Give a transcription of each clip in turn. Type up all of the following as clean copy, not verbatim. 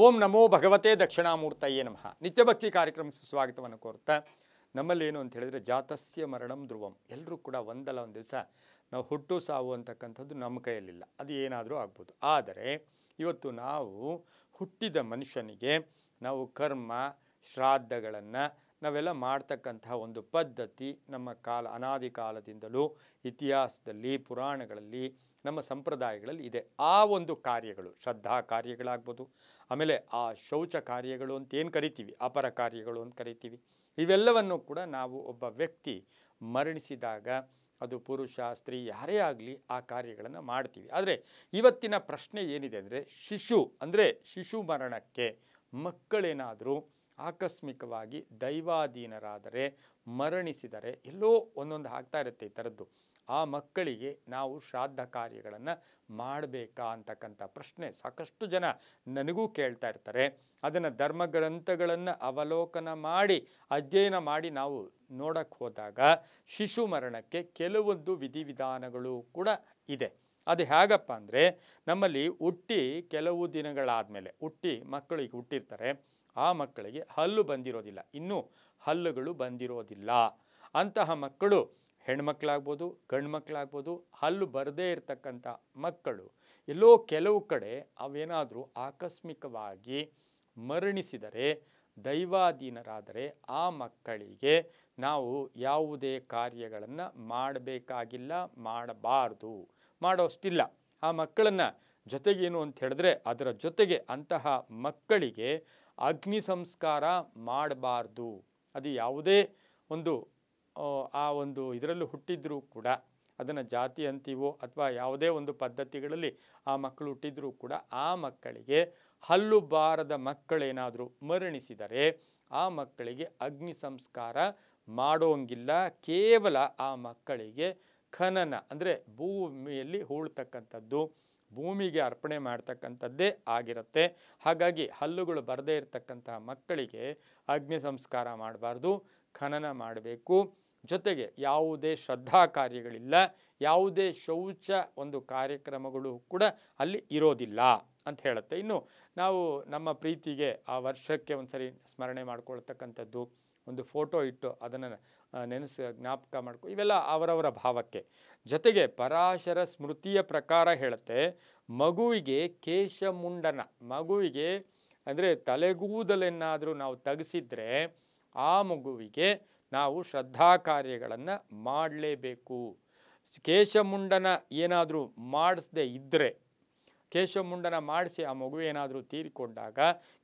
ಓಂ ನಮೋ ಭಗವತೆ ದಕ್ಷಿಣಾಮೂರ್ತಯೇ ನಮಃ. ನಿತ್ಯಭಕ್ತಿ ಕಾರ್ಯಕ್ರಮಕ್ಕೆ ಸ್ವಾಗತವನ್ನು ಕೋರುತ್ತಾ, ನಮ್ಮಲ್ಲಿ ಏನು ಅಂತ ಹೇಳಿದರೆ ಜಾತಸ್ಯ ಮರಣಂ ಧ್ರುವಂ. ಎಲ್ಲರೂ ಕೂಡ ಒಂದಲ್ಲ ಒಂದು ದಿವಸ ನಾವು ಹುಟ್ಟು ಸಾವು ಅಂತಕ್ಕಂಥದ್ದು ನಮ್ಮ ಕೈಯಲ್ಲಿಲ್ಲ, ಅದು ಏನಾದರೂ ಆಗ್ಬೋದು. ಆದರೆ ಇವತ್ತು ನಾವು ಹುಟ್ಟಿದ ಮನುಷ್ಯನಿಗೆ ನಾವು ಕರ್ಮ ಶ್ರಾದ್ದಗಳನ್ನು ನಾವೆಲ್ಲ ಮಾಡ್ತಕ್ಕಂತಹ ಒಂದು ಪದ್ಧತಿ ನಮ್ಮ ಅನಾದಿ ಕಾಲದಿಂದಲೂ ಇತಿಹಾಸದಲ್ಲಿ ಪುರಾಣಗಳಲ್ಲಿ ನಮ್ಮ ಸಂಪ್ರದಾಯಗಳಲ್ಲಿ ಇದೆ. ಆ ಒಂದು ಕಾರ್ಯಗಳು ಶ್ರದ್ಧಾ ಕಾರ್ಯಗಳಾಗ್ಬೋದು, ಆಮೇಲೆ ಆ ಶೌಚ ಕಾರ್ಯಗಳು ಅಂತ ಏನು ಕರಿತೀವಿ, ಅಪರ ಕಾರ್ಯಗಳು ಅಂತ ಕರಿತೀವಿ. ಇವೆಲ್ಲವನ್ನು ಕೂಡ ನಾವು ಒಬ್ಬ ವ್ಯಕ್ತಿ ಮರಣಿಸಿದಾಗ ಅದು ಪುರುಷ ಸ್ತ್ರೀ ಯಾರೇ ಆಗಲಿ ಆ ಕಾರ್ಯಗಳನ್ನು ಮಾಡ್ತೀವಿ. ಆದರೆ ಇವತ್ತಿನ ಪ್ರಶ್ನೆ ಏನಿದೆ ಅಂದರೆ ಶಿಶು ಮರಣಕ್ಕೆ ಮಕ್ಕಳೇನಾದರೂ ಆಕಸ್ಮಿಕವಾಗಿ ದೈವಾಧೀನರಾದರೆ ಮರಣಿಸಿದರೆ ಎಲ್ಲೋ ಒಂದೊಂದು ಆಗ್ತಾ ಇರುತ್ತೆ ಈ ಥರದ್ದು. ಆ ಮಕ್ಕಳಿಗೆ ನಾವು ಶ್ರಾದ್ದ ಕಾರ್ಯಗಳನ್ನು ಮಾಡಬೇಕಾ ಅಂತಕ್ಕಂಥ ಪ್ರಶ್ನೆ ಸಾಕಷ್ಟು ಜನ ನನಗೂ ಕೇಳ್ತಾ ಇರ್ತಾರೆ. ಅದನ್ನು ಧರ್ಮಗ್ರಂಥಗಳನ್ನು ಅವಲೋಕನ ಮಾಡಿ ಅಧ್ಯಯನ ಮಾಡಿ ನಾವು ನೋಡಕ್ಕೆ ಹೋದಾಗ ಶಿಶು ಮರಣಕ್ಕೆ ಕೆಲವೊಂದು ವಿಧಿವಿಧಾನಗಳು ಕೂಡ ಇದೆ. ಅದು ಹೇಗಪ್ಪ ಅಂದರೆ, ನಮ್ಮಲ್ಲಿ ಹುಟ್ಟಿ ಕೆಲವು ದಿನಗಳಾದಮೇಲೆ ಮಕ್ಕಳಿಗೆ ಹುಟ್ಟಿರ್ತಾರೆ, ಆ ಮಕ್ಕಳಿಗೆ ಹಲ್ಲು ಬಂದಿರೋದಿಲ್ಲ, ಇನ್ನೂ ಹಲ್ಲುಗಳು ಬಂದಿರೋದಿಲ್ಲ. ಅಂತಹ ಮಕ್ಕಳು ಹೆಣ್ಮಕ್ಳಾಗ್ಬೋದು ಗಂಡು ಮಕ್ಕಳಾಗ್ಬೋದು, ಹಲ್ಲು ಬರದೇ ಇರತಕ್ಕಂಥ ಮಕ್ಕಳು ಎಲ್ಲೋ ಕೆಲವು ಕಡೆ ಅವೇನಾದರೂ ಆಕಸ್ಮಿಕವಾಗಿ ಮರಣಿಸಿದರೆ ದೈವಾಧೀನರಾದರೆ ಆ ಮಕ್ಕಳಿಗೆ ನಾವು ಯಾವುದೇ ಕಾರ್ಯಗಳನ್ನು ಮಾಡಬೇಕಾಗಿಲ್ಲ, ಮಾಡಬಾರ್ದು, ಮಾಡೋಷ್ಟಿಲ್ಲ. ಆ ಮಕ್ಕಳನ್ನು ಜೊತೆಗೇನು ಅಂತ ಹೇಳಿದ್ರೆ ಅದರ ಜೊತೆಗೆ ಅಂತಹ ಮಕ್ಕಳಿಗೆ ಅಗ್ನಿ ಸಂಸ್ಕಾರ ಮಾಡಬಾರ್ದು. ಅದು ಯಾವುದೇ ಒಂದು ಆ ಒಂದು ಇದರಲ್ಲೂ ಹುಟ್ಟಿದ್ರೂ ಕೂಡ ಅದನ್ನು ಜಾತಿ ಅಂತೀವೋ ಅಥವಾ ಯಾವುದೇ ಒಂದು ಪದ್ಧತಿಗಳಲ್ಲಿ ಆ ಮಕ್ಕಳು ಹುಟ್ಟಿದ್ರೂ ಕೂಡ ಆ ಮಕ್ಕಳಿಗೆ ಹಲ್ಲು ಬಾರದ ಮಕ್ಕಳೇನಾದರೂ ಮರಣಿಸಿದರೆ ಆ ಮಕ್ಕಳಿಗೆ ಅಗ್ನಿ ಸಂಸ್ಕಾರ ಮಾಡೋಂಗಿಲ್ಲ. ಕೇವಲ ಆ ಮಕ್ಕಳಿಗೆ ಖನನ ಅಂದರೆ ಭೂಮಿಯಲ್ಲಿ ಹೂಳ್ತಕ್ಕಂಥದ್ದು, ಭೂಮಿಗೆ ಅರ್ಪಣೆ ಮಾಡ್ತಕ್ಕಂಥದ್ದೇ ಆಗಿರುತ್ತೆ. ಹಾಗಾಗಿ ಹಲ್ಲುಗಳು ಬರದೇ ಇರತಕ್ಕಂತಹ ಮಕ್ಕಳಿಗೆ ಅಗ್ನಿ ಸಂಸ್ಕಾರ ಮಾಡಬಾರ್ದು, ಖನನ ಮಾಡಬೇಕು. ಜೊತೆಗೆ ಯಾವುದೇ ಶ್ರದ್ಧಾ ಕಾರ್ಯಗಳಿಲ್ಲ, ಯಾವುದೇ ಶೌಚ ಒಂದು ಕಾರ್ಯಕ್ರಮಗಳು ಕೂಡ ಅಲ್ಲಿ ಇರೋದಿಲ್ಲ ಅಂತ ಹೇಳುತ್ತೆ. ಇನ್ನು ನಾವು ನಮ್ಮ ಪ್ರೀತಿಗೆ ಆ ವರ್ಷಕ್ಕೆ ಒಂದು ಸರಿ ಸ್ಮರಣೆ ಮಾಡ್ಕೊಳ್ತಕ್ಕಂಥದ್ದು, ಒಂದು ಫೋಟೋ ಇಟ್ಟು ಅದನ್ನು ಜ್ಞಾಪಕ ಮಾಡ್ಕೊ, ಇವೆಲ್ಲ ಅವರವರ ಭಾವಕ್ಕೆ. ಜೊತೆಗೆ ಪರಾಶರ ಸ್ಮೃತಿಯ ಪ್ರಕಾರ ಹೇಳುತ್ತೆ, ಮಗುವಿಗೆ ಕೇಶಮುಂಡನ, ಮಗುವಿಗೆ ಅಂದರೆ ತಲೆಗೂದಲೆನ್ನಾದರೂ ನಾವು ತೆಗೆಸಿದ್ರೆ ಆ ಮಗುವಿಗೆ ನಾವು ಶ್ರದ್ಧಾ ಕಾರ್ಯಗಳನ್ನು ಮಾಡಲೇಬೇಕು. ಕೇಶಮುಂಡನ ಏನಾದರೂ ಮಾಡಿಸದೇ ಇದ್ದರೆ, ಕೇಶಮುಂಡನ ಮಾಡಿಸಿ ಆ ಮಗು ಏನಾದರೂ ತೀರಿಕೊಂಡಾಗ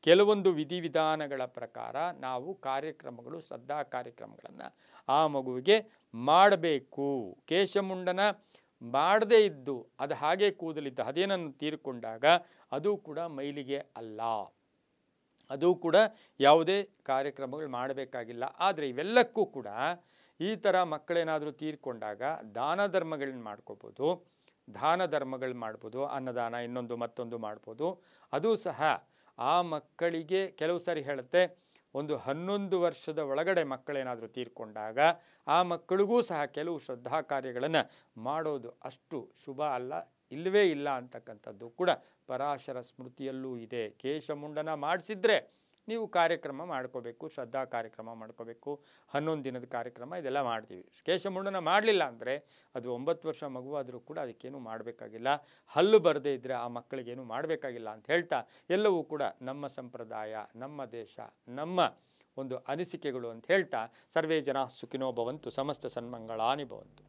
ಕೆಲವೊಂದು ವಿಧಿವಿಧಾನಗಳ ಪ್ರಕಾರ ನಾವು ಕಾರ್ಯಕ್ರಮಗಳು ಶ್ರದ್ಧಾ ಕಾರ್ಯಕ್ರಮಗಳನ್ನು ಆ ಮಗುವಿಗೆ ಮಾಡಬೇಕು. ಕೇಶಮುಂಡನ ಮಾಡದೇ ಇದ್ದು ಅದು ಹಾಗೆ ಕೂದಲಿದ್ದು ಅದೇನನ್ನು ತೀರಿಕೊಂಡಾಗ ಅದು ಕೂಡ ಮೈಲಿಗೆ ಅಲ್ಲ, ಅದು ಕೂಡ ಯಾವುದೇ ಕಾರ್ಯಕ್ರಮಗಳು ಮಾಡಬೇಕಾಗಿಲ್ಲ. ಆದರೆ ಇವೆಲ್ಲಕ್ಕೂ ಕೂಡ ಈ ಥರ ಮಕ್ಕಳೇನಾದರೂ ತೀರಿಕೊಂಡಾಗ ದಾನ ಧರ್ಮಗಳನ್ನ ಮಾಡ್ಕೋಬೋದು, ಮಾಡ್ಬೋದು, ಅನ್ನದಾನ ಇನ್ನೊಂದು ಮತ್ತೊಂದು ಮಾಡ್ಬೋದು. ಅದು ಸಹ ಆ ಮಕ್ಕಳಿಗೆ ಕೆಲವು ಸಾರಿ ಹೇಳುತ್ತೆ, ಒಂದು 11 ವರ್ಷದ ಒಳಗಡೆ ಮಕ್ಕಳೇನಾದರೂ ತೀರಿಕೊಂಡಾಗ ಆ ಮಕ್ಕಳಿಗೂ ಸಹ ಕೆಲವು ಶ್ರದ್ಧಾ ಕಾರ್ಯಗಳನ್ನು ಮಾಡೋದು ಅಷ್ಟು ಶುಭ ಅಲ್ಲ, ಇಲ್ಲವೇ ಇಲ್ಲ ಅಂತಕ್ಕಂಥದ್ದು ಕೂಡ ಪರಾಶರ ಸ್ಮೃತಿಯಲ್ಲೂ ಇದೆ. ಕೇಶಮುಂಡನ ಮಾಡಿಸಿದ್ರೆ ನೀವು ಕಾರ್ಯಕ್ರಮ ಮಾಡ್ಕೋಬೇಕು, ಶ್ರದ್ಧಾ ಕಾರ್ಯಕ್ರಮ ಮಾಡ್ಕೋಬೇಕು, 11 ದಿನದ ಕಾರ್ಯಕ್ರಮ ಇದೆಲ್ಲ ಮಾಡ್ತೀವಿ. ಕೇಶಮುಂಡನ ಮಾಡಲಿಲ್ಲ ಅಂದರೆ ಅದು 9 ವರ್ಷ ಮಗುವಾದರೂ ಕೂಡ ಅದಕ್ಕೇನು ಮಾಡಬೇಕಾಗಿಲ್ಲ, ಹಲ್ಲು ಬರದೇ ಇದ್ದರೆ ಆ ಮಕ್ಕಳಿಗೇನು ಮಾಡಬೇಕಾಗಿಲ್ಲ ಅಂತ ಹೇಳ್ತಾ, ಎಲ್ಲವೂ ಕೂಡ ನಮ್ಮ ಸಂಪ್ರದಾಯ, ನಮ್ಮ ದೇಶ, ನಮ್ಮ ಒಂದು ಅನಿಸಿಕೆಗಳು ಅಂತ ಹೇಳ್ತಾ, ಸರ್ವೇ ಜನ ಸುಖಿನೋ ಭವಂತು, ಸಮಸ್ತ ಸನ್ಮಂಗಳಾನಿ ಭವಂತು.